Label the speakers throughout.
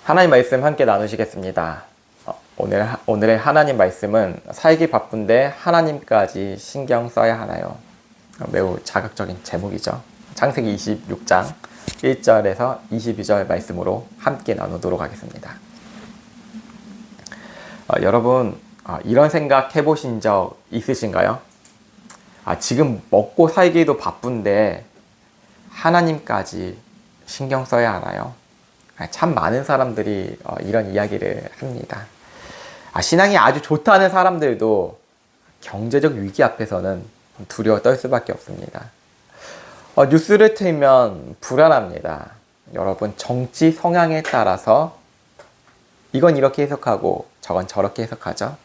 Speaker 1: 하나님 말씀 함께 나누시겠습니다. 오늘의 하나님 말씀은 살기 바쁜데 하나님까지 신경 써야 하나요? 매우 자극적인 제목이죠. 창세기 26장 1절에서 22절 말씀으로 함께 나누도록 하겠습니다. 여러분, 이런 생각 해보신 적 있으신가요? 지금 먹고 살기도 바쁜데 하나님까지 신경 써야 하나요? 참 많은 사람들이 이런 이야기를 합니다. 신앙이 아주 좋다는 사람들도 경제적 위기 앞에서는 두려워 떨 수밖에 없습니다. 뉴스를 틀면 불안합니다. 여러분, 정치 성향에 따라서 이건 이렇게 해석하고 저건 저렇게 해석하죠.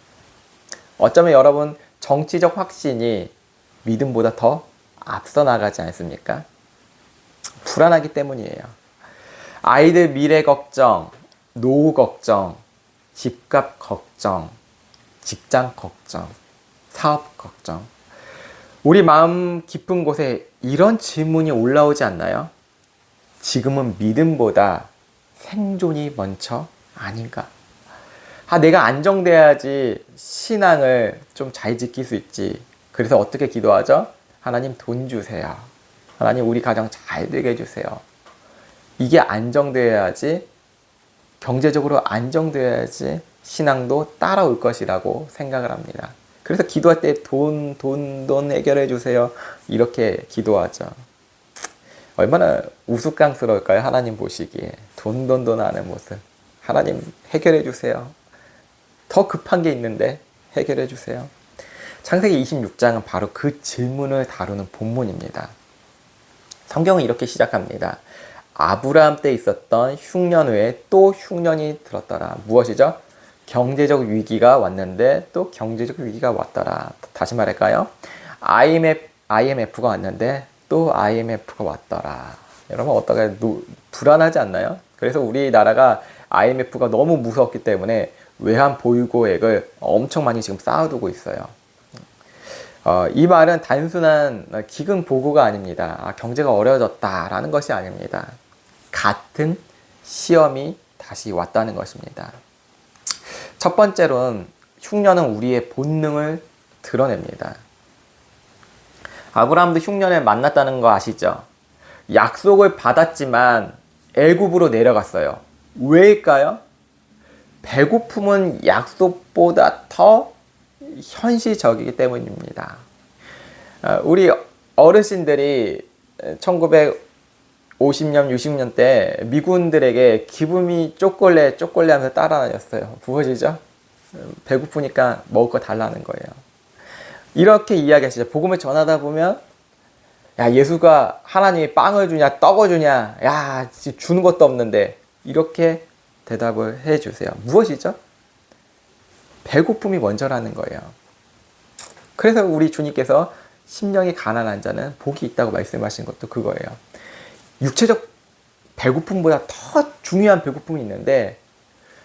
Speaker 1: 어쩌면 여러분, 정치적 확신이 믿음보다 더 앞서 나가지 않습니까? 불안하기 때문이에요. 아이들 미래 걱정, 노후 걱정, 집값 걱정, 직장 걱정, 사업 걱정. 우리 마음 깊은 곳에 이런 질문이 올라오지 않나요? 지금은 믿음보다 생존이 먼저 아닌가? 내가 안정돼야지 신앙을 좀 잘 지킬 수 있지. 그래서 어떻게 기도하죠? 하나님 돈 주세요. 하나님 우리 가정 잘 되게 해주세요. 이게 안정되어야지, 경제적으로 안정되어야지 신앙도 따라올 것이라고 생각을 합니다. 그래서 기도할 때 돈 해결해 주세요. 이렇게 기도하죠. 얼마나 우스꽝스러울까요? 하나님 보시기에. 돈 하는 모습. 하나님 해결해 주세요. 더 급한 게 있는데 해결해 주세요. 창세기 26장은 바로 그 질문을 다루는 본문입니다. 성경은 이렇게 시작합니다. 아브라함 때 있었던 흉년 후에 또 흉년이 들었더라. 무엇이죠? 경제적 위기가 왔는데 또 경제적 위기가 왔더라. 다시 말할까요? IMF가 왔는데 또 IMF가 왔더라. 여러분 어떻게 불안하지 않나요? 그래서 우리나라가 IMF가 너무 무섭기 때문에 외환 보유고액을 엄청 많이 지금 쌓아두고 있어요. 이 말은 단순한 기금 보고가 아닙니다. 경제가 어려워졌다라는 것이 아닙니다. 같은 시험이 다시 왔다는 것입니다. 첫 번째로는 흉년은 우리의 본능을 드러냅니다. 아브라함도 흉년을 만났다는 거 아시죠? 약속을 받았지만 애굽으로 내려갔어요. 왜일까요? 배고픔은 약속보다 더 현실적이기 때문입니다. 우리 어르신들이 1950년, 60년 때 미군들에게 기분이 쪼꼴레 하면서 따라다녔어요. 무엇이죠? 배고프니까 먹을 거 달라는 거예요. 이렇게 이야기하시죠. 복음을 전하다 보면 예수가 하나님이 빵을 주냐 떡을 주냐 주는 것도 없는데 이렇게 대답을 해주세요. 무엇이죠? 배고픔이 먼저라는 거예요. 그래서 우리 주님께서 심령이 가난한 자는 복이 있다고 말씀하신 것도 그거예요. 육체적 배고픔보다 더 중요한 배고픔이 있는데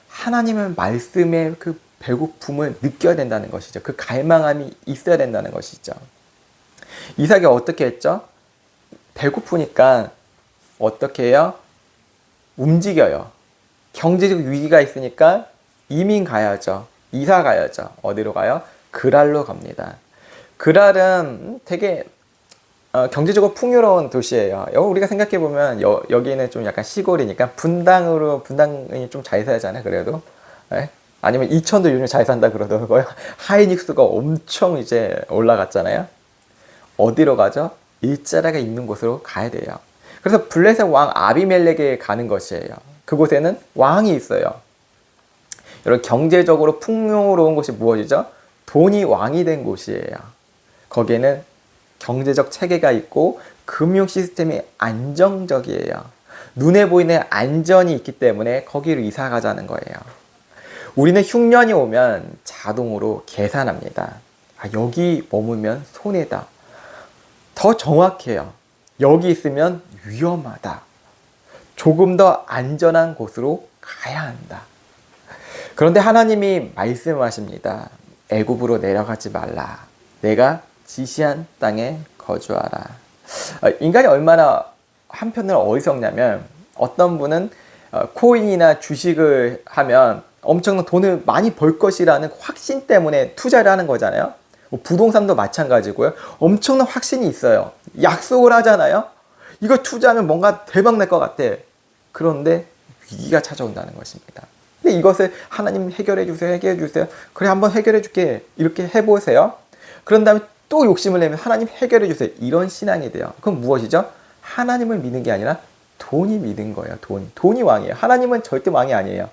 Speaker 1: 하나님의 말씀의 그 배고픔을 느껴야 된다는 것이죠. 그 갈망함이 있어야 된다는 것이죠. 이삭이 어떻게 했죠? 배고프니까 어떻게 해요? 움직여요. 경제적 위기가 있으니까 이민 가야죠. 이사 가야죠. 어디로 가요? 그랄로 갑니다. 그랄은 되게 경제적으로 풍요로운 도시예요. 우리가 생각해보면 여기는 좀 약간 시골이니까 분당이 좀 잘 살잖아요. 그래도 아니면 이천도 요즘 잘 산다 그러더라고요. 하이닉스가 엄청 이제 올라갔잖아요. 어디로 가죠? 일자리가 있는 곳으로 가야 돼요. 그래서 블레셋 왕 아비멜렉에 가는 것이에요. 그곳에는 왕이 있어요. 여러분, 경제적으로 풍요로운 곳이 무엇이죠? 돈이 왕이 된 곳이에요. 거기에는 경제적 체계가 있고 금융 시스템이 안정적이에요. 눈에 보이는 안전이 있기 때문에 거기로 이사 가자는 거예요. 우리는 흉년이 오면 자동으로 계산합니다. 여기 머물면 손해다. 더 정확해요. 여기 있으면 위험하다. 조금 더 안전한 곳으로 가야 한다. 그런데 하나님이 말씀하십니다. 애굽으로 내려가지 말라. 내가 지시한 땅에 거주하라. 인간이 얼마나 한편으로 어리석냐면 어떤 분은 코인이나 주식을 하면 엄청난 돈을 많이 벌 것이라는 확신 때문에 투자를 하는 거잖아요. 뭐 부동산도 마찬가지고요. 엄청난 확신이 있어요. 약속을 하잖아요. 이거 투자하면 뭔가 대박 날 것 같아. 그런데 위기가 찾아온다는 것입니다. 근데 이것을 하나님 해결해 주세요, 해결해 주세요. 그래, 한번 해결해 줄게. 이렇게 해보세요. 그런 다음에 또 욕심을 내면 하나님 해결해 주세요. 이런 신앙이 돼요. 그럼 무엇이죠? 하나님을 믿는 게 아니라 돈이 믿은 거예요. 돈이 왕이에요. 하나님은 절대 왕이 아니에요.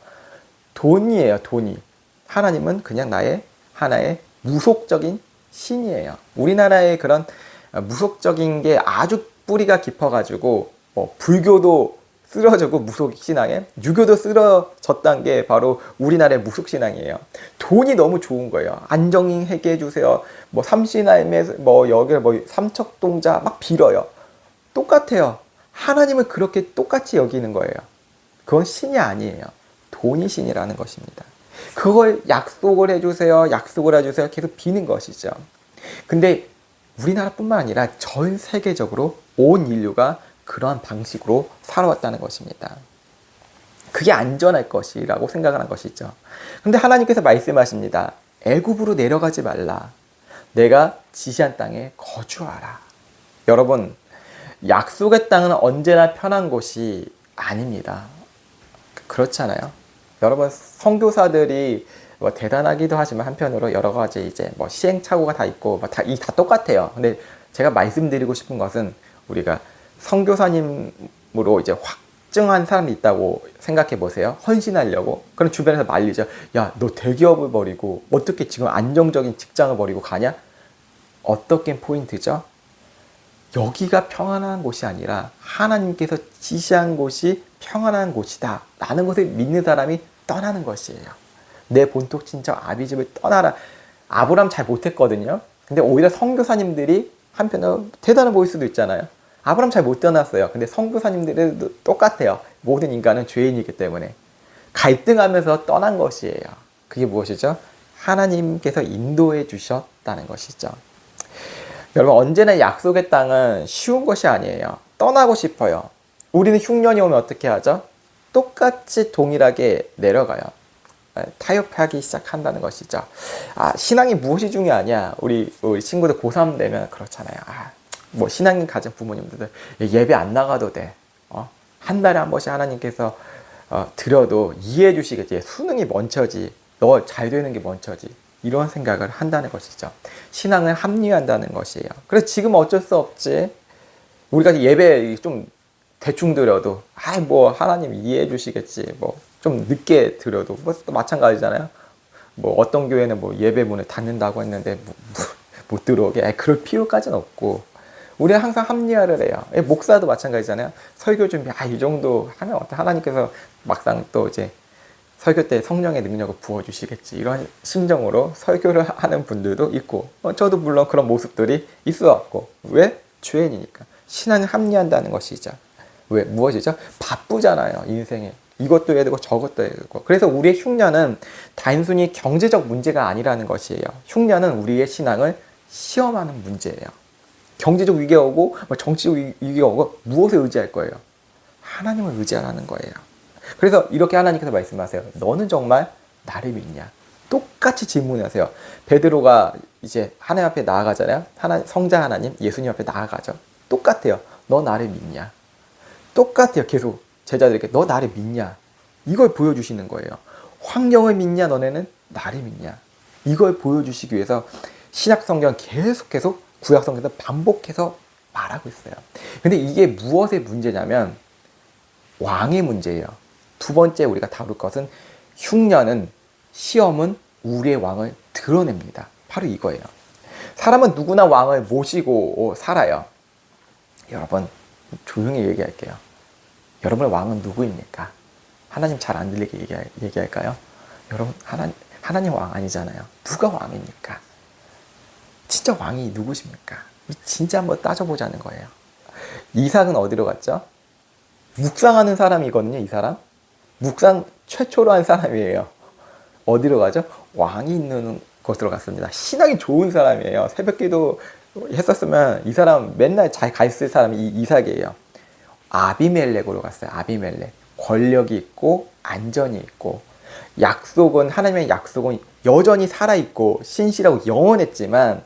Speaker 1: 돈이에요. 돈이. 하나님은 그냥 나의 하나의 무속적인 신이에요. 우리나라의 그런 무속적인 게 아주 뿌리가 깊어가지고 뭐 불교도 쓰러지고 무속신앙에, 유교도 쓰러졌다는 게 바로 우리나라의 무속신앙이에요. 돈이 너무 좋은 거예요. 안정행하게 해주세요. 뭐 삼신할매, 뭐 여기 뭐 삼척동자 막 빌어요. 똑같아요. 하나님은 그렇게 똑같이 여기는 거예요. 그건 신이 아니에요. 돈이 신이라는 것입니다. 그걸 약속을 해주세요. 약속을 해주세요. 계속 비는 것이죠. 근데 우리나라뿐만 아니라 전 세계적으로 온 인류가 그러한 방식으로 살아왔다는 것입니다. 그게 안전할 것이라고 생각을 한 것이죠. 근데 하나님께서 말씀하십니다. 애굽으로 내려가지 말라. 내가 지시한 땅에 거주하라. 여러분, 약속의 땅은 언제나 편한 곳이 아닙니다. 그렇잖아요. 여러분, 선교사들이 뭐 대단하기도 하지만 한편으로 여러 가지 이제 뭐 시행착오가 다 있고 뭐 다 똑같아요. 근데 제가 말씀드리고 싶은 것은 우리가 선교사님으로 이제 확증한 사람이 있다고 생각해 보세요. 헌신하려고. 그럼 주변에서 말리죠. 야, 너 대기업을 버리고 어떻게 지금 안정적인 직장을 버리고 가냐? 어떻게 포인트죠? 여기가 평안한 곳이 아니라 하나님께서 지시한 곳이 평안한 곳이다 라는 것을 믿는 사람이 떠나는 것이에요. 내 본토 친척 아비집을 떠나라. 아브라함 잘 못했거든요. 근데 오히려 선교사님들이 한편으로 대단해 보일 수도 있잖아요. 아브라함 잘 못 떠났어요. 근데 선교사님들도 똑같아요. 모든 인간은 죄인이기 때문에 갈등하면서 떠난 것이에요. 그게 무엇이죠? 하나님께서 인도해 주셨다는 것이죠. 여러분, 언제나 약속의 땅은 쉬운 것이 아니에요. 떠나고 싶어요. 우리는 흉년이 오면 어떻게 하죠? 똑같이 동일하게 내려가요. 타협하기 시작한다는 것이죠. 신앙이 무엇이 중요하냐? 우리 친구들 고3 되면 그렇잖아요. 뭐 신앙인 가진 부모님들 예배 안 나가도 돼. 한 달에 한 번씩 하나님께서 드려도 이해해 주시겠지. 수능이 먼저지. 너 잘 되는 게 먼저지. 이런 생각을 한다는 것이죠. 신앙을 합리화한다는 것이에요. 그래서 지금 어쩔 수 없지. 우리가 예배 좀 대충 드려도 뭐 하나님 이해해 주시겠지. 뭐 좀 늦게 드려도 뭐 또 마찬가지잖아요. 뭐 어떤 교회는 뭐 예배 문을 닫는다고 했는데 못 들어오게. 그럴 필요까지는 없고. 우리는 항상 합리화를 해요. 목사도 마찬가지잖아요. 설교 준비, 이 정도 하면 어때? 하나님께서 막상 또 이제 설교 때 성령의 능력을 부어주시겠지. 이런 심정으로 설교를 하는 분들도 있고, 저도 물론 그런 모습들이 있어왔고. 왜? 죄인이니까. 신앙을 합리화한다는 것이죠. 왜? 무엇이죠? 바쁘잖아요, 인생에. 이것도 해야 되고 저것도 해야 되고. 그래서 우리의 흉년은 단순히 경제적 문제가 아니라는 것이에요. 흉년은 우리의 신앙을 시험하는 문제예요. 경제적 위기가 오고 정치적 위기가 오고 무엇을 의지할 거예요? 하나님을 의지하라는 거예요. 그래서 이렇게 하나님께서 말씀하세요. 너는 정말 나를 믿냐? 똑같이 질문하세요. 베드로가 이제 하나님 앞에 나아가잖아요. 성자 하나님, 예수님 앞에 나아가죠. 똑같아요. 너 나를 믿냐? 똑같아요. 계속 제자들에게 너 나를 믿냐? 이걸 보여주시는 거예요. 환경을 믿냐? 너네는 나를 믿냐? 이걸 보여주시기 위해서 신약성경 계속 구약성경에서 반복해서 말하고 있어요. 근데 이게 무엇의 문제냐면 왕의 문제예요. 두 번째 우리가 다룰 것은 흉년은, 시험은 우리의 왕을 드러냅니다. 바로 이거예요. 사람은 누구나 왕을 모시고 살아요. 여러분, 조용히 얘기할게요. 여러분의 왕은 누구입니까? 하나님 잘 안 들리게 얘기할까요? 여러분, 하나님 왕 아니잖아요. 누가 왕입니까? 진짜 왕이 누구십니까? 진짜 한번 따져보자는 거예요. 이삭은 어디로 갔죠? 묵상하는 사람이거든요, 이 사람. 묵상 최초로 한 사람이에요. 어디로 가죠? 왕이 있는 곳으로 갔습니다. 신앙이 좋은 사람이에요. 새벽기도 했었으면 이 사람 맨날 잘 가 있을 사람이 이삭이에요. 아비멜렉으로 갔어요. 아비멜렉. 권력이 있고 안전이 있고, 약속은, 하나님의 약속은 여전히 살아있고 신실하고 영원했지만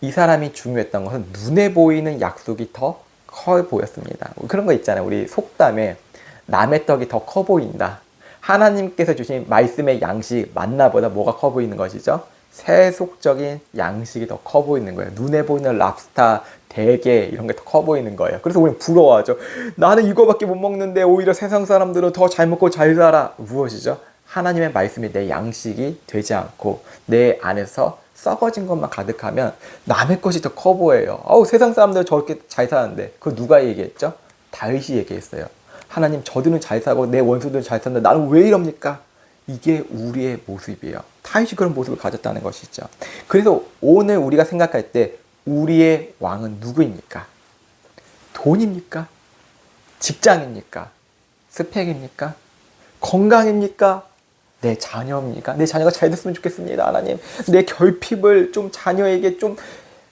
Speaker 1: 이 사람이 중요했던 것은 눈에 보이는 약속이 더 커 보였습니다. 그런 거 있잖아요. 우리 속담에 남의 떡이 더 커 보인다. 하나님께서 주신 말씀의 양식, 만나보다 뭐가 커 보이는 것이죠? 세속적인 양식이 더 커 보이는 거예요. 눈에 보이는 랍스타, 대게 이런 게 더 커 보이는 거예요. 그래서 우리는 부러워하죠. 나는 이거밖에 못 먹는데 오히려 세상 사람들은 더 잘 먹고 잘 살아. 무엇이죠? 하나님의 말씀이 내 양식이 되지 않고 내 안에서 썩어진 것만 가득하면 남의 것이 더 커 보여요. 세상 사람들 저렇게 잘 사는데. 그거 누가 얘기했죠? 다윗이 얘기했어요. 하나님, 저들은 잘 사고 내 원수들은 잘 사는데 나는 왜 이럽니까? 이게 우리의 모습이에요. 다윗이 그런 모습을 가졌다는 것이죠. 그래서 오늘 우리가 생각할 때 우리의 왕은 누구입니까? 돈입니까? 직장입니까? 스펙입니까? 건강입니까? 내 자녀입니까? 내 자녀가 잘 됐으면 좋겠습니다. 하나님, 내 결핍을 좀 자녀에게 좀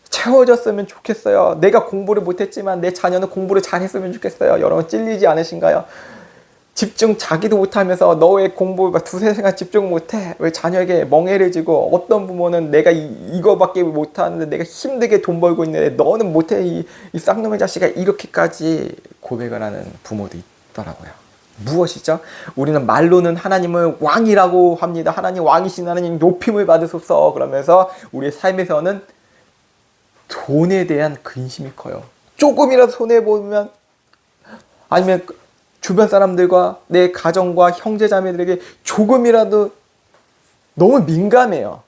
Speaker 1: 채워졌으면 좋겠어요. 내가 공부를 못했지만 내 자녀는 공부를 잘했으면 좋겠어요. 여러분 찔리지 않으신가요? 집중 자기도 못하면서 너의 공부 두세 시간 집중 못해. 왜 자녀에게 멍해를 지고, 어떤 부모는 내가 이거밖에 못하는데 내가 힘들게 돈 벌고 있는데 너는 못해. 이 쌍놈의 자식아. 이렇게까지 고백을 하는 부모도 있더라고요. 무엇이죠? 우리는 말로는 하나님을 왕이라고 합니다. 하나님 왕이신 하나님 높임을 받으소서. 그러면서 우리의 삶에서는 돈에 대한 근심이 커요. 조금이라도 손해보면, 아니면 주변 사람들과 내 가정과 형제자매들에게 조금이라도 너무 민감해요.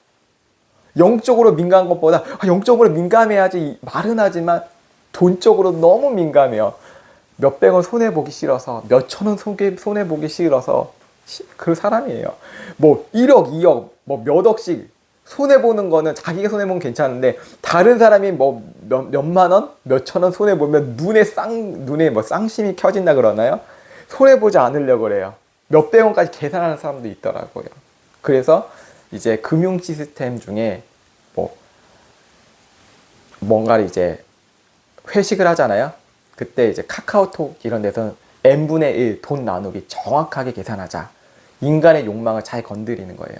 Speaker 1: 영적으로 민감한 것보다 영적으로 민감해야지 말은 하지만 돈적으로 너무 민감해요. 몇백원 손해보기 싫어서, 몇천원 손해보기 싫어서 그 사람이에요. 뭐 1억, 2억, 뭐 몇 억씩 손해보는 거는 자기가 손해보면 괜찮은데, 다른 사람이 뭐 몇만원, 몇천원 손해보면 눈에 뭐 쌍심이 켜진다 그러나요? 손해보지 않으려고 그래요. 몇백원까지 계산하는 사람도 있더라고요. 그래서 이제 금융 시스템 중에 뭔가를 이제 회식을 하잖아요. 그때 이제 카카오톡 이런 데서는 n분의 1 돈 나누기 정확하게 계산하자. 인간의 욕망을 잘 건드리는 거예요.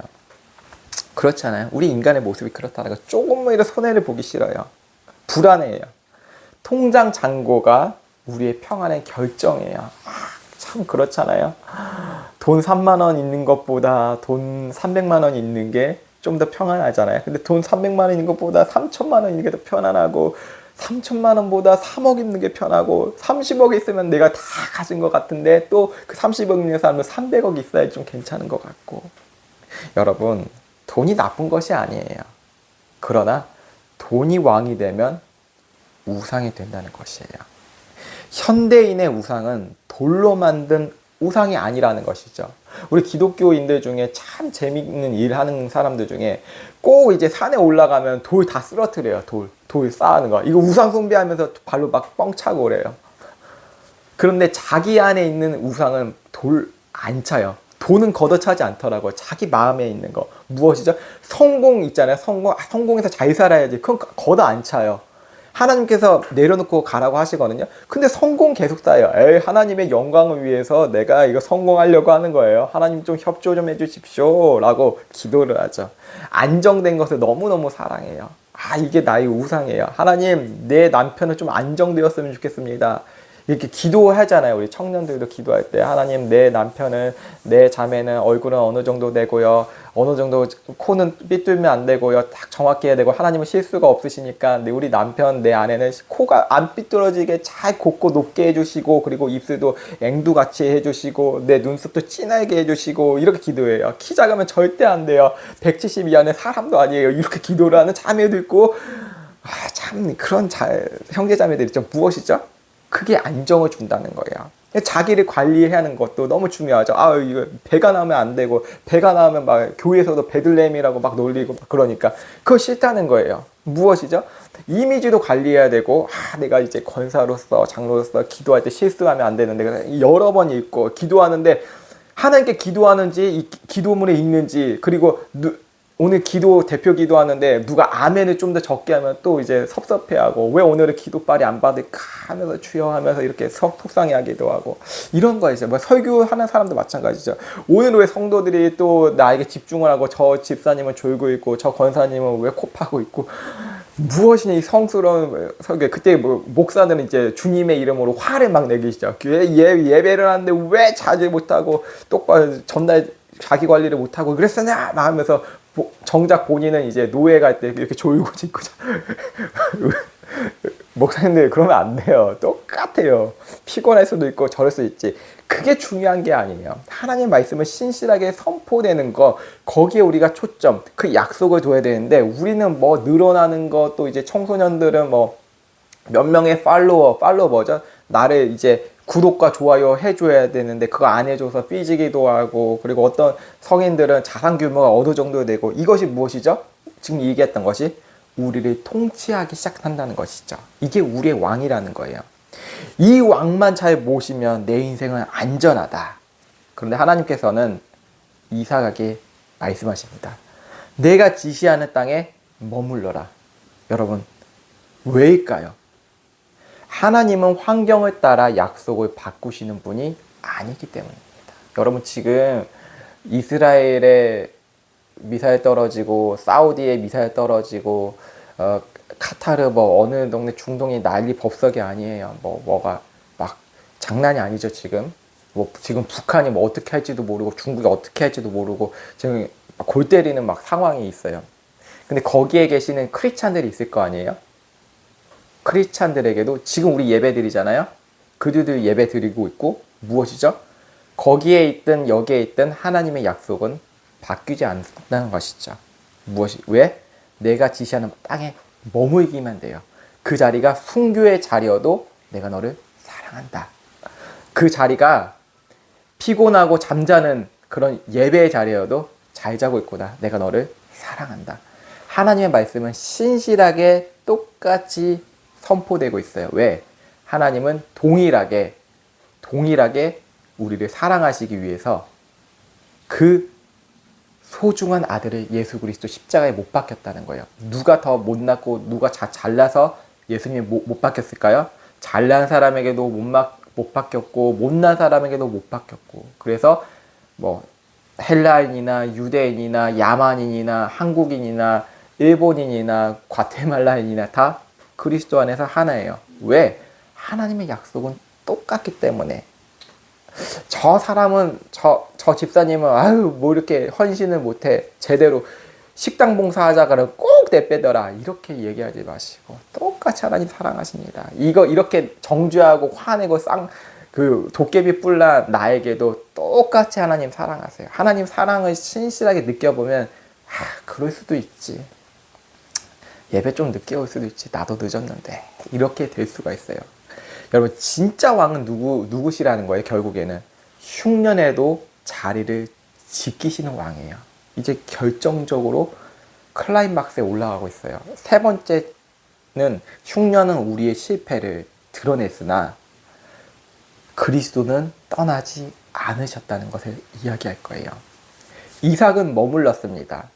Speaker 1: 그렇잖아요. 우리 인간의 모습이 그렇다는 거. 조금이라도 손해를 보기 싫어요. 불안해요. 통장 잔고가 우리의 평안의 결정이에요. 참 그렇잖아요. 돈 3만 원 있는 것보다 돈 300만 원 있는 게 좀 더 평안하잖아요. 근데 돈 300만 원 있는 것보다 3천만 원 있는 게 더 편안하고, 3천만 원보다 3억 있는 게 편하고, 30억 있으면 내가 다 가진 것 같은데 또 그 30억 있는 사람은 300억 있어야 좀 괜찮은 것 같고. 여러분, 돈이 나쁜 것이 아니에요. 그러나 돈이 왕이 되면 우상이 된다는 것이에요. 현대인의 우상은 돌로 만든 우상이 아니라는 것이죠. 우리 기독교인들 중에 참 재밌는 일 하는 사람들 중에 꼭 이제 산에 올라가면 돌 다 쓰러뜨려요. 돌 쌓는 거. 이거 우상 숭배하면서 발로 막 뻥 차고 그래요. 그런데 자기 안에 있는 우상은 돌 안 차요. 돈은 걷어차지 않더라고요. 자기 마음에 있는 거. 무엇이죠? 성공 있잖아요. 성공해서 잘 살아야지. 그건 걷어 안 차요. 하나님께서 내려놓고 가라고 하시거든요. 근데 성공 계속 쌓여요. 하나님의 영광을 위해서 내가 이거 성공하려고 하는 거예요. 하나님 좀 협조 좀 해주십시오. 라고 기도를 하죠. 안정된 것을 너무너무 사랑해요. 이게 나의 우상이에요. 하나님, 내 남편은 좀 안정되었으면 좋겠습니다. 이렇게 기도하잖아요. 우리 청년들도 기도할 때, 하나님, 내 남편은, 내 자매는 얼굴은 어느 정도 되고요, 어느 정도 코는 삐뚤면 안 되고요, 딱 정확히 해야 되고, 하나님은 실수가 없으시니까 우리 남편, 내 아내는 코가 안 삐뚤어지게 잘 곱고 높게 해주시고, 그리고 입술도 앵두같이 해주시고, 내 눈썹도 진하게 해주시고, 이렇게 기도해요. 키 작으면 절대 안 돼요. 170 이하는 사람도 아니에요. 이렇게 기도를 하는 자매도 있고, 참 그런 형제 자매들이 좀 무엇이죠? 크게 안정을 준다는 거예요. 자기를 관리해야 하는 것도 너무 중요하죠. 이거 배가 나오면 안 되고, 배가 나오면 막 교회에서도 베들레헴이라고 막 놀리고 막 그러니까 그거 싫다는 거예요. 무엇이죠? 이미지도 관리해야 되고, 내가 이제 권사로서, 장로로서 기도할 때 실수하면 안 되는데, 여러 번 읽고 기도하는데 하나님께 기도하는지, 이 기도문에 읽는지, 그리고 오늘 기도 대표 기도하는데 누가 아멘을 좀 더 적게 하면 또 이제 섭섭해하고 왜 오늘은 기도빨이 안 받을까 하면서 주여 하면서 이렇게 속상해하기도 하고 이런 거 있어요. 뭐 설교하는 사람도 마찬가지죠. 오늘 왜 성도들이 또 나에게 집중을 하고 저 집사님은 졸고 있고 저 권사님은 왜 코파고 있고 무엇이냐 이 성스러운 설교. 그때 뭐 목사들은 이제 주님의 이름으로 화를 막 내기 시작. 예배를 하는데 왜 자질 못하고 똑바로 전날 자기 관리를 못하고 그랬으냐 막 하면서 정작 본인은 이제 노예 갈 때 이렇게 졸고 짖고 목사님들 그러면 안 돼요. 똑같아요. 피곤할 수도 있고 저럴 수 있지. 그게 중요한 게 아니에요. 하나님 말씀을 신실하게 선포되는 거, 거기에 우리가 초점, 그 약속을 둬야 되는데 우리는 뭐 늘어나는 거, 또 이제 청소년들은 뭐 몇 명의 팔로워 버전 나를 이제 구독과 좋아요 해줘야 되는데 그거 안 해줘서 삐지기도 하고, 그리고 어떤 성인들은 자산 규모가 어느 정도 되고, 이것이 무엇이죠? 지금 얘기했던 것이 우리를 통치하기 시작한다는 것이죠. 이게 우리의 왕이라는 거예요. 이 왕만 잘 모시면 내 인생은 안전하다. 그런데 하나님께서는 이삭에게 말씀하십니다. 내가 지시하는 땅에 머물러라. 여러분, 왜일까요? 하나님은 환경을 따라 약속을 바꾸시는 분이 아니기 때문입니다. 여러분, 지금 이스라엘에 미사일 떨어지고 사우디에 미사일 떨어지고 카타르 뭐 어느 동네 중동이 난리 법석이 아니에요. 뭐가 막 장난이 아니죠. 지금 지금 북한이 뭐 어떻게 할지도 모르고 중국이 어떻게 할지도 모르고 지금 골 때리는 막 상황이 있어요. 근데 거기에 계시는 크리스찬들이 있을 거 아니에요. 크리스찬들에게도 지금 우리 예배 드리잖아요. 그들도 예배 드리고 있고, 무엇이죠? 거기에 있든 여기에 있든 하나님의 약속은 바뀌지 않는다는 것이죠. 왜? 내가 지시하는 땅에 머물기만 돼요. 그 자리가 순교의 자리여도 내가 너를 사랑한다. 그 자리가 피곤하고 잠자는 그런 예배의 자리여도 잘 자고 있구나. 내가 너를 사랑한다. 하나님의 말씀은 신실하게 똑같이 선포되고 있어요. 왜? 하나님은 동일하게 우리를 사랑하시기 위해서 그 소중한 아들을 예수 그리스도 십자가에 못 박혔다는 거예요. 누가 더 못났고 누가 잘나서 예수님이 못 박혔을까요? 잘난 사람에게도 못 박혔고 못난 사람에게도 못 박혔고, 그래서 뭐 헬라인이나 유대인이나 야만인이나 한국인이나 일본인이나 과테말라인이나 다 그리스도 안에서 하나예요. 왜? 하나님의 약속은 똑같기 때문에. 저 사람은 저 집사님은 아유 뭐 이렇게 헌신을 못해, 제대로 식당 봉사하자가는 꼭 내빼더라, 이렇게 얘기하지 마시고 똑같이 하나님 사랑하십니다. 이거 이렇게 정죄하고 화내고 그 도깨비 뿔난 나에게도 똑같이 하나님 사랑하세요. 하나님 사랑을 신실하게 느껴보면 그럴 수도 있지, 예배 좀 늦게 올 수도 있지, 나도 늦었는데, 이렇게 될 수가 있어요. 여러분, 진짜 왕은 누구시라는 거예요? 결국에는 흉년에도 자리를 지키시는 왕이에요. 이제 결정적으로 클라이막스에 올라가고 있어요. 세 번째는 흉년은 우리의 실패를 드러냈으나 그리스도는 떠나지 않으셨다는 것을 이야기할 거예요. 이삭은 머물렀습니다.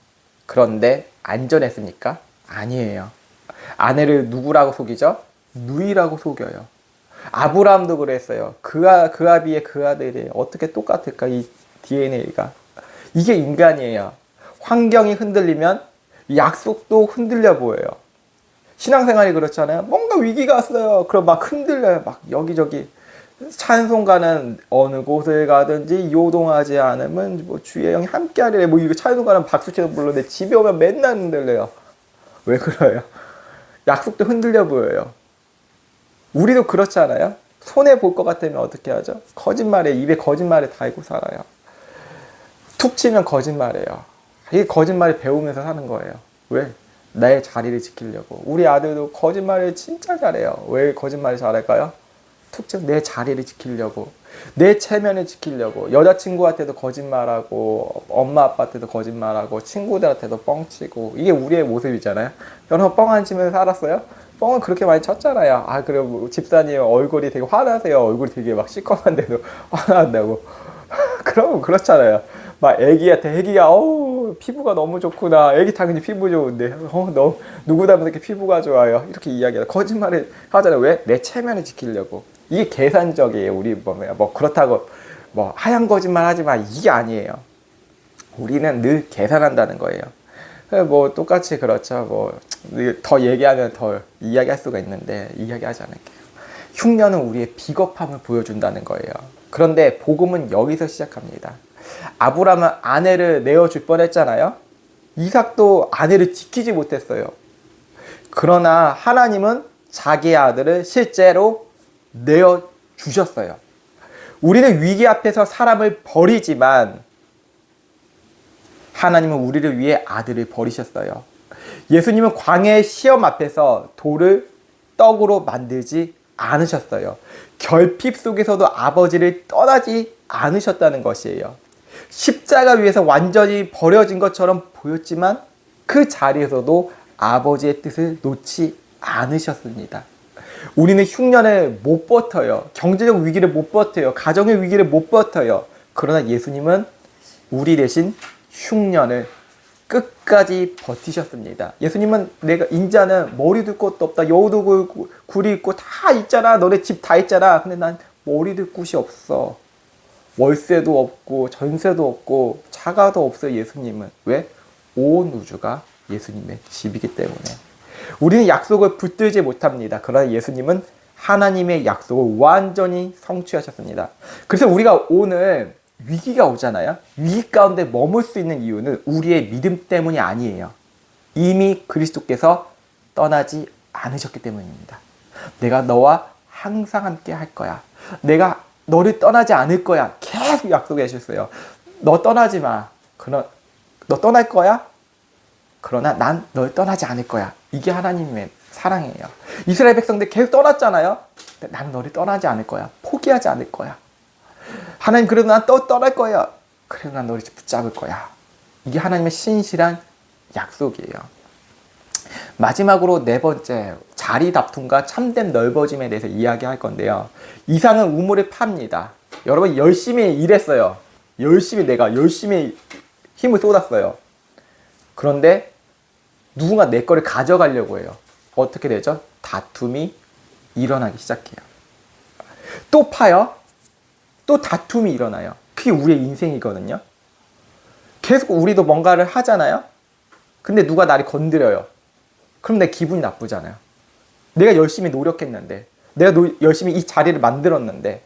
Speaker 1: 그런데 안전했습니까? 아니에요. 아내를 누구라고 속이죠? 누이라고 속여요. 아브라함도 그랬어요. 그아비의 그 아들이 어떻게 똑같을까, 이 DNA가. 이게 인간이에요. 환경이 흔들리면 약속도 흔들려 보여요. 신앙생활이 그렇잖아요. 뭔가 위기가 왔어요. 그럼 막 흔들려요. 막 여기저기. 찬송가는 어느 곳을 가든지 요동하지 않으면 뭐 주의 영이 함께하리래. 뭐 이거 찬송가는 박수치도 불렀는데 집에 오면 맨날 흔들려요. 왜 그래요? 약속도 흔들려 보여요. 우리도 그렇지 않아요? 손해 볼 것 같으면 어떻게 하죠? 거짓말에, 입에 거짓말을 달고 살아요. 툭 치면 거짓말이에요. 이게 거짓말을 배우면서 사는 거예요. 왜? 나의 자리를 지키려고. 우리 아들도 거짓말을 진짜 잘해요. 왜 거짓말을 잘할까요? 툭 치면 내 자리를 지키려고, 내 체면을 지키려고. 여자친구한테도 거짓말하고, 엄마 아빠한테도 거짓말하고, 친구들한테도 뻥치고. 이게 우리의 모습이잖아요. 여러분, 뻥 안 치면서 살았어요? 뻥은 그렇게 많이 쳤잖아요. 그리고 집사님 얼굴이 되게 화나세요. 얼굴이 되게 막 시커먼데도 화난다고. 그러면 그렇잖아요. 막 애기가 어우 피부가 너무 좋구나. 애기 당연히 피부 좋은데 너 누구 닮아서 이렇게 피부가 좋아요, 이렇게 이야기하다 거짓말을 하잖아요. 왜? 내 체면을 지키려고. 이게 계산적이에요. 우리 뭐 그렇다고 뭐 하얀 거짓말 하지 마, 이게 아니에요. 우리는 늘 계산한다는 거예요. 뭐 똑같이 그렇죠. 뭐 더 얘기하면 더 이야기할 수가 있는데 이야기하지 않을게요. 흉년은 우리의 비겁함을 보여준다는 거예요. 그런데 복음은 여기서 시작합니다. 아브라함은 아내를 내어줄 뻔했잖아요. 이삭도 아내를 지키지 못했어요. 그러나 하나님은 자기의 아들을 실제로 내어주셨어요. 우리는 위기 앞에서 사람을 버리지만 하나님은 우리를 위해 아들을 버리셨어요. 예수님은 광야의 시험 앞에서 돌을 떡으로 만들지 않으셨어요. 결핍 속에서도 아버지를 떠나지 않으셨다는 것이에요. 십자가 위에서 완전히 버려진 것처럼 보였지만 그 자리에서도 아버지의 뜻을 놓지 않으셨습니다. 우리는 흉년을 못 버텨요. 경제적 위기를 못 버텨요. 가정의 위기를 못 버텨요. 그러나 예수님은 우리 대신 흉년을 끝까지 버티셨습니다. 예수님은 내가 인자는 머리 둘 곳도 없다. 여우도 굴고 굴이 있고 다 있잖아. 너네 집 다 있잖아. 근데 난 머리 둘 곳이 없어. 월세도 없고 전세도 없고 자가도 없어요. 예수님은. 왜? 온 우주가 예수님의 집이기 때문에. 우리는 약속을 붙들지 못합니다. 그러나 예수님은 하나님의 약속을 완전히 성취하셨습니다. 그래서 우리가 오늘 위기가 오잖아요. 위기 가운데 머물 수 있는 이유는 우리의 믿음 때문이 아니에요. 이미 그리스도께서 떠나지 않으셨기 때문입니다. 내가 너와 항상 함께 할 거야. 내가 너를 떠나지 않을 거야. 계속 약속해 주셨어요. 너 떠나지 마. 너 떠날 거야? 그러나 난 널 떠나지 않을 거야. 이게 하나님의 사랑이에요. 이스라엘 백성들 계속 떠났잖아요. 난 너를 떠나지 않을 거야. 포기하지 않을 거야. 하나님, 그래도 난 떠날 거야. 그래도 난 너를 붙잡을 거야. 이게 하나님의 신실한 약속이에요. 마지막으로 네 번째, 자리 다툼과 참된 넓어짐에 대해서 이야기할 건데요. 이삭은 우물을 팝니다. 여러분, 열심히 일했어요. 내가 열심히 힘을 쏟았어요. 그런데 누군가 내 거를 가져가려고 해요. 어떻게 되죠? 다툼이 일어나기 시작해요. 또 파요. 또 다툼이 일어나요. 그게 우리의 인생이거든요. 계속 우리도 뭔가를 하잖아요. 근데 누가 나를 건드려요. 그럼 내 기분이 나쁘잖아요. 내가 열심히 노력했는데, 내가 열심히 이 자리를 만들었는데,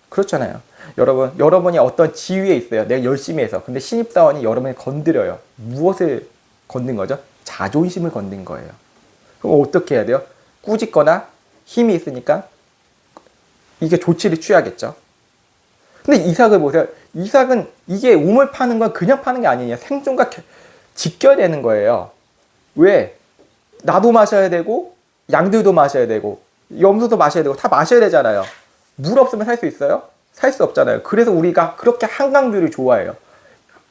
Speaker 1: 그렇잖아요. 여러분이 어떤 지위에 있어요. 내가 열심히 해서. 근데 신입사원이 여러분을 건드려요. 무엇을 건든 거죠? 자존심을 건든 거예요. 그럼 어떻게 해야 돼요? 꾸짖거나 힘이 있으니까 이게 조치를 취하겠죠. 근데 이삭을 보세요. 이삭은 이게 우물 파는 건 그냥 파는 게 아니냐. 생존과 지켜야 되는 거예요. 왜? 나도 마셔야 되고 양들도 마셔야 되고 염소도 마셔야 되고 다 마셔야 되잖아요. 물 없으면 살 수 있어요? 살 수 없잖아요. 그래서 우리가 그렇게 한강뷰를 좋아해요.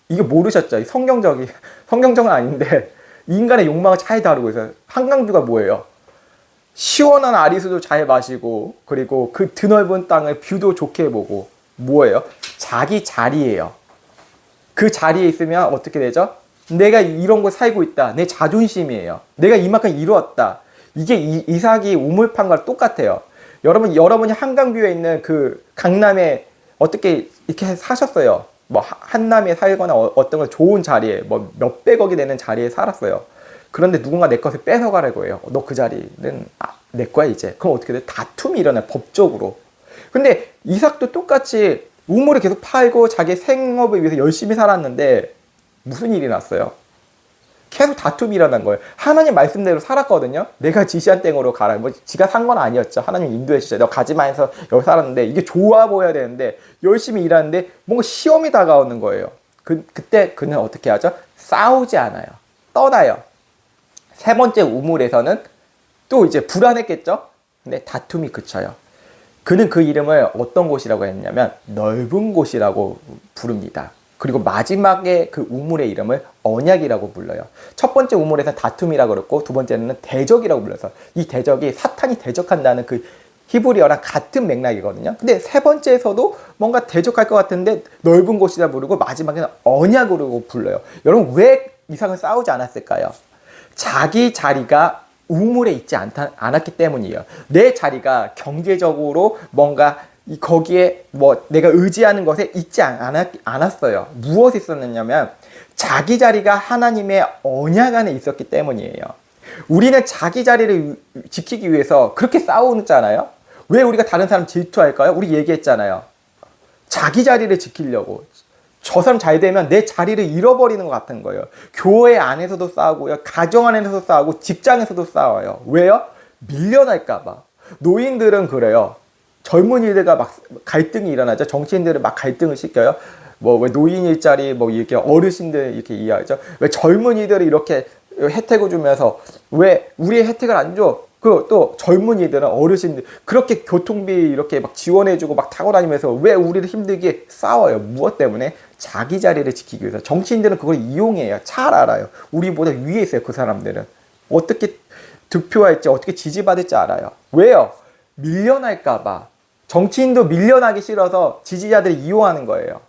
Speaker 1: 이게 모르셨죠? 성경적은 아닌데 인간의 욕망을 잘 다루고 있어요. 한강뷰가 뭐예요? 시원한 아리수도 잘 마시고 그리고 그 드넓은 땅을 뷰도 좋게 보고 뭐예요? 자기 자리예요. 그 자리에 있으면 어떻게 되죠? 내가 이런 거 살고 있다. 내 자존심이에요. 내가 이만큼 이루었다. 이게 이삭이 우물 판 거랑 똑같아요. 여러분이 한강뷰에 있는 그 강남에 어떻게 이렇게 사셨어요. 뭐 한남에 살거나 어떤 걸 좋은 자리에 뭐 몇백억이 되는 자리에 살았어요. 그런데 누군가 내 것을 뺏어가려고 해요. 너 그 자리는 내 거야 이제. 그럼 어떻게 돼? 다툼이 일어나요. 법적으로. 근데 이삭도 똑같이 우물을 계속 팔고 자기 생업을 위해서 열심히 살았는데 무슨 일이 났어요? 계속 다툼이 일어난 거예요. 하나님 말씀대로 살았거든요. 내가 지시한 땡으로 가라. 뭐 지가 산 건 아니었죠. 하나님 인도해 주셔. 너 가지마 해서 여기 살았는데 이게 좋아 보여야 되는데 열심히 일하는데 뭔가 시험이 다가오는 거예요. 그때 그는 어떻게 하죠? 싸우지 않아요. 떠나요. 세 번째 우물에서는 또 이제 불안했겠죠? 근데 다툼이 그쳐요. 그는 그 이름을 어떤 곳이라고 했냐면 넓은 곳이라고 부릅니다. 그리고 마지막에 그 우물의 이름을 언약이라고 불러요. 첫 번째 우물에서 다툼이라고 그랬고 두 번째는 대적이라고 불러서 이 대적이 사탄이 대적한다는 그 히브리어랑 같은 맥락이거든요. 근데 세 번째에서도 뭔가 대적할 것 같은데 넓은 곳이라 부르고 마지막에는 언약으로 불러요. 여러분 왜 이삭은 싸우지 않았을까요? 자기 자리가 우물에 있지 않았기 때문이에요. 내 자리가 경제적으로 뭔가 거기에 뭐 내가 의지하는 것에 있지 않았어요. 무엇이 있었느냐면 자기 자리가 하나님의 언약 안에 있었기 때문이에요. 우리는 자기 자리를 지키기 위해서 그렇게 싸우잖아요. 왜 우리가 다른 사람 질투할까요? 우리 얘기했잖아요. 자기 자리를 지키려고. 저 사람 잘 되면 내 자리를 잃어버리는 것 같은 거예요. 교회 안에서도 싸우고요. 가정 안에서도 싸우고 직장에서도 싸워요. 왜요? 밀려날까 봐. 노인들은 그래요. 젊은이들과 막 갈등이 일어나죠. 정치인들은 막 갈등을 시켜요. 왜 노인 일자리 이렇게 어르신들 이렇게 이해하죠. 왜 젊은이들이 이렇게 혜택을 주면서 왜 우리의 혜택을 안 줘? 또 젊은이들은 어르신들 그렇게 교통비 이렇게 막 지원해주고 막 타고 다니면서 왜 우리를 힘들게 싸워요? 무엇 때문에? 자기 자리를 지키기 위해서. 정치인들은 그걸 이용해요. 잘 알아요. 우리보다 위에 있어요. 그 사람들은 어떻게 득표할지 어떻게 지지받을지 알아요. 왜요? 밀려날까 봐. 정치인도 밀려나기 싫어서 지지자들이 이용하는 거예요.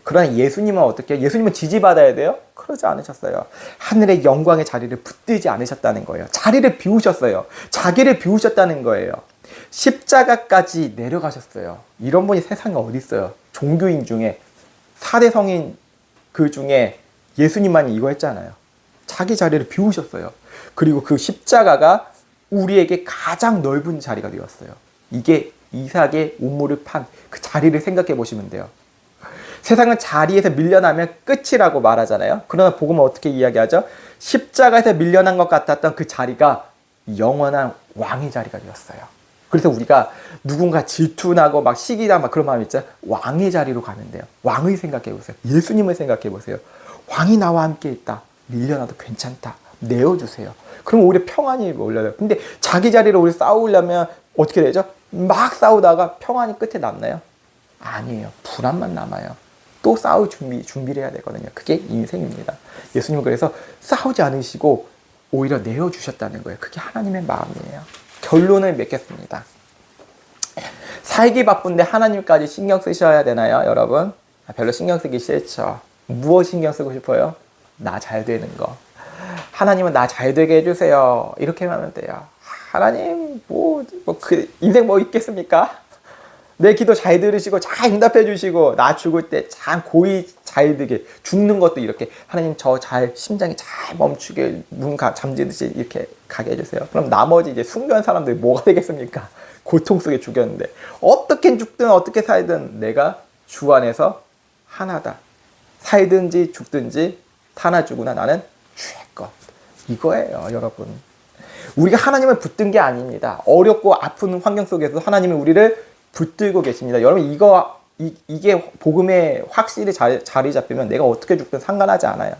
Speaker 1: 그러나 예수님은 어떻게 해요? 예수님은 지지받아야 돼요? 그러지 않으셨어요. 하늘의 영광의 자리를 붙들지 않으셨다는 거예요. 자리를 비우셨어요. 자기를 비우셨다는 거예요. 십자가까지 내려가셨어요. 이런 분이 세상에 어디 있어요? 종교인 중에 4대 성인 그 중에 예수님만이 이거 했잖아요. 자기 자리를 비우셨어요. 그리고 그 십자가가 우리에게 가장 넓은 자리가 되었어요. 이게 이삭의 우물을 판 그 자리를 생각해 보시면 돼요. 세상은 자리에서 밀려나면 끝이라고 말하잖아요. 그러나 복음은 어떻게 이야기하죠? 십자가에서 밀려난 것 같았던 그 자리가 영원한 왕의 자리가 되었어요. 그래서 우리가 누군가 질투나고 막 시기나 막 그런 마음이 있죠. 왕의 자리로 가면 돼요. 왕을 생각해 보세요. 예수님을 생각해 보세요. 왕이 나와 함께 있다. 밀려나도 괜찮다. 내어주세요. 그럼 오히려 평안이 올려요. 근데 자기 자리를 우리 싸우려면 어떻게 되죠? 막 싸우다가 평안이 끝에 남나요? 아니에요. 불안만 남아요. 또 싸울 준비를 해야 되거든요. 그게 인생입니다. 예수님은 그래서 싸우지 않으시고 오히려 내어주셨다는 거예요. 그게 하나님의 마음이에요. 결론을 맺겠습니다. 살기 바쁜데 하나님까지 신경 쓰셔야 되나요, 여러분? 별로 신경 쓰기 싫죠. 무엇 신경 쓰고 싶어요? 나 잘 되는 거. 하나님은 나 잘 되게 해주세요. 이렇게 하면 돼요. 하나님, 인생 뭐 있겠습니까? 내 기도 잘 들으시고 잘 응답해 주시고 나 죽을 때 참 고이 잘 되게 죽는 것도 이렇게 하나님 저 잘 심장이 잘 멈추게 눈 잠지듯이 이렇게 가게 해주세요. 그럼 나머지 이제 순교한 사람들이 뭐가 되겠습니까? 고통 속에 죽였는데 어떻게 죽든 어떻게 살든 내가 주 안에서 하나다. 살든지 죽든지 타나 죽으나 나는 주의 것. 이거예요, 여러분. 우리가 하나님을 붙든 게 아닙니다. 어렵고 아픈 환경 속에서 하나님은 우리를 붙들고 계십니다. 여러분 이게 복음에 확실히 자리 잡히면 내가 어떻게 죽든 상관하지 않아요.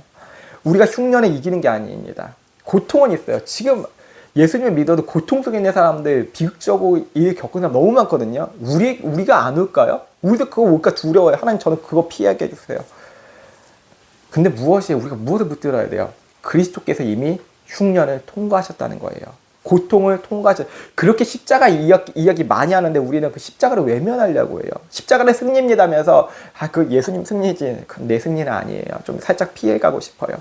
Speaker 1: 우리가 흉년에 이기는 게 아닙니다. 고통은 있어요. 지금 예수님을 믿어도 고통 속에 있는 사람들 비극적으로 일 겪은 사람 너무 많거든요. 우리가 안 올까요? 우리도 그거 올까 두려워요. 하나님 저는 그거 피하게 해주세요. 근데 우리가 무엇을 붙들어야 돼요? 그리스도께서 이미 흉년을 통과하셨다는 거예요. 고통을 통과하셨. 그렇게 십자가 이야기 많이 하는데 우리는 그 십자가를 외면하려고 해요. 십자가는 승리입니다면서 그 예수님 승리지. 그건 내 승리는 아니에요. 좀 살짝 피해가고 싶어요.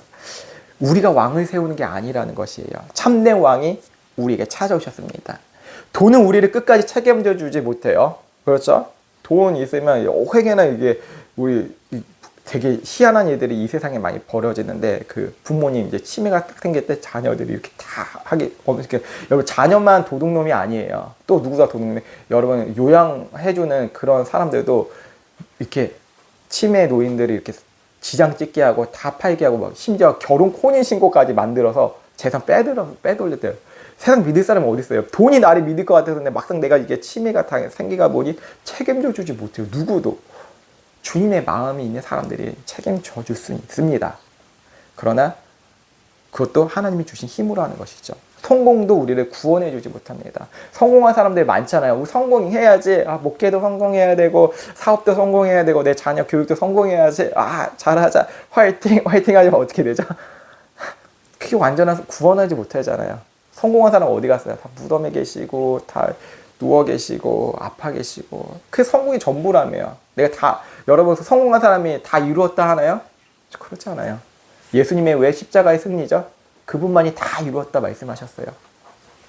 Speaker 1: 우리가 왕을 세우는 게 아니라는 것이에요. 참된 왕이 우리에게 찾아오셨습니다. 돈은 우리를 끝까지 책임져 주지 못해요. 그렇죠? 돈 있으면 회개나 이게 우리 되게 희한한 일들이 이 세상에 많이 벌어지는데 그 부모님 이제 치매가 딱 생길 때 자녀들이 이렇게 다 이렇게 여러분 자녀만 도둑놈이 아니에요. 또 누구가 도둑놈이 여러분 요양해주는 그런 사람들도 이렇게 치매 노인들이 이렇게 지장 찍게 하고 다 팔게 하고 막 심지어 결혼 혼인 신고까지 만들어서 재산 빼돌렸대요. 세상 믿을 사람은 어디 있어요? 돈이 나를 믿을 것 같아서 근데 막상 내가 이게 치매가 생기가 보니 책임져 주지 못해요. 누구도. 주님의 마음이 있는 사람들이 책임져 줄 수 있습니다. 그러나 그것도 하나님이 주신 힘으로 하는 것이죠. 성공도 우리를 구원해 주지 못합니다. 성공한 사람들 많잖아요. 우리 성공해야지. 목회도 성공해야 되고 사업도 성공해야 되고 내 자녀 교육도 성공해야지. 잘하자. 화이팅 하지만 어떻게 되죠? 그게 완전한 구원하지 못하잖아요. 성공한 사람 어디 갔어요? 다 무덤에 계시고 다 누워 계시고 아파 계시고 그게 성공이 전부라며요. 내가 다 여러분 성공한 사람이 다 이루었다 하나요? 그렇지 않아요. 예수님의 왜 십자가의 승리죠? 그분만이 다 이루었다 말씀하셨어요.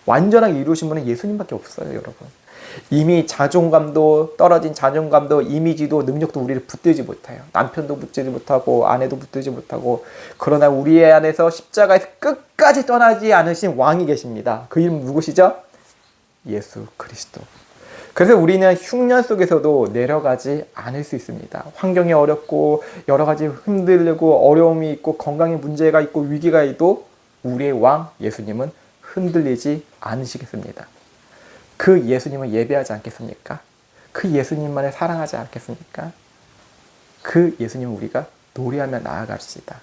Speaker 1: 완전하게 이루신 분은 예수님밖에 없어요, 여러분. 이미 자존감도 떨어진 자존감도 이미지도 능력도 우리를 붙들지 못해요. 남편도 붙들지 못하고 아내도 붙들지 못하고 그러나 우리 안에서 십자가에서 끝까지 떠나지 않으신 왕이 계십니다. 그 이름 누구시죠? 예수 그리스도. 그래서 우리는 흉년 속에서도 내려가지 않을 수 있습니다. 환경이 어렵고 여러 가지 흔들리고 어려움이 있고 건강에 문제가 있고 위기가 있도 우리의 왕 예수님은 흔들리지 않으시겠습니다. 그 예수님을 예배하지 않겠습니까? 그 예수님만을 사랑하지 않겠습니까? 그 예수님을 우리가 노래하며 나아갑시다.